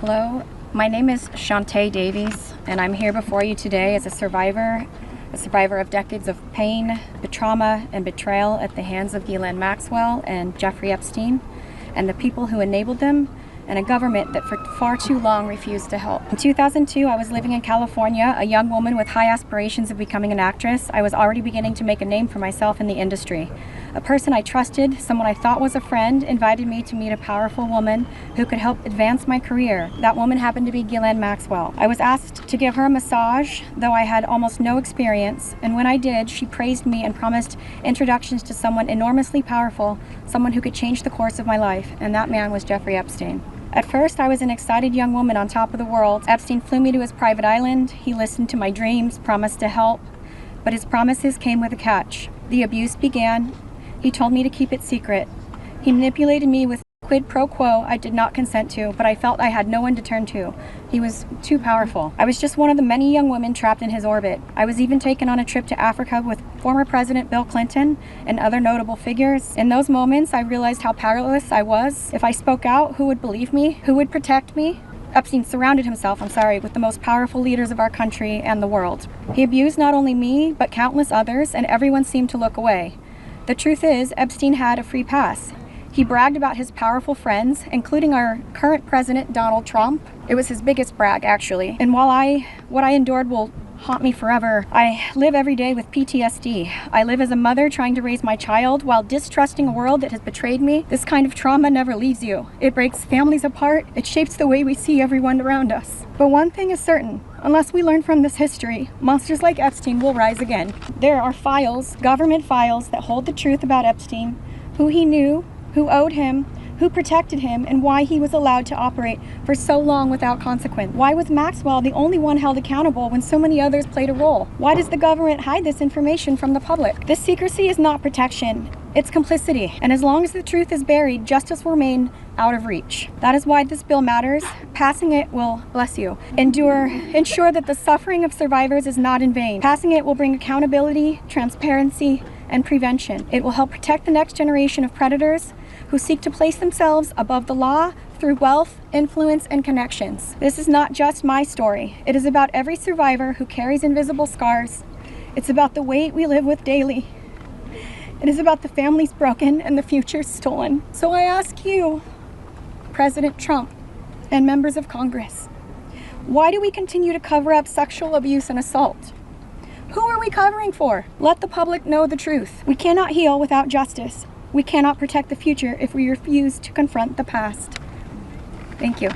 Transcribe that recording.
Hello, my name is Chauntae Davies, and I'm here before you today as a survivor of decades of pain, trauma, and betrayal at the hands of Ghislaine Maxwell and Jeffrey Epstein, and the people who enabled them, and a government that for far too long refused to help. In 2002, I was living in California, a young woman with high aspirations of becoming an actress. I was already beginning to make a name for myself in the industry. A person I trusted, someone I thought was a friend, invited me to meet a powerful woman who could help advance my career. That woman happened to be Ghislaine Maxwell. I was asked to give her a massage, though I had almost no experience, and when I did, she praised me and promised introductions to someone enormously powerful, someone who could change the course of my life, and that man was Jeffrey Epstein. At first, I was an excited young woman on top of the world. Epstein flew me to his private island. He listened to my dreams, promised to help, but his promises came with a catch. The abuse began. He told me to keep it secret. He manipulated me with quid pro quo I did not consent to, but I felt I had no one to turn to. He was too powerful. I was just one of the many young women trapped in his orbit. I was even taken on a trip to Africa with former President Bill Clinton and other notable figures. In those moments, I realized how powerless I was. If I spoke out, who would believe me? Who would protect me? Epstein surrounded himself, with the most powerful leaders of our country and the world. He abused not only me, but countless others, and everyone seemed to look away. The truth is, Epstein had a free pass. He bragged about his powerful friends, including our current president, Donald Trump. It was his biggest brag, actually. And while what I endured will haunt me forever, I live every day with PTSD. I live as a mother trying to raise my child while distrusting a world that has betrayed me. This kind of trauma never leaves you. It breaks families apart. It shapes the way we see everyone around us. But one thing is certain. Unless we learn from this history, monsters like Epstein will rise again. There are files, government files, that hold the truth about Epstein, who he knew, who owed him, who protected him, and why he was allowed to operate for so long without consequence. Why was Maxwell the only one held accountable when so many others played a role? Why does the government hide this information from the public? This secrecy is not protection, it's complicity. And as long as the truth is buried, justice will remain out of reach. That is why this bill matters. Passing it will, bless you, ensure that the suffering of survivors is not in vain. Passing it will bring accountability, transparency, and prevention. It will help protect the next generation of predators who seek to place themselves above the law through wealth, influence, and connections. This is not just my story. It is about every survivor who carries invisible scars. It's about the weight we live with daily. It is about the families broken and the future stolen. So I ask you, President Trump and members of Congress, why do we continue to cover up sexual abuse and assault? Who are we covering for? Let the public know the truth. We cannot heal without justice. We cannot protect the future if we refuse to confront the past. Thank you.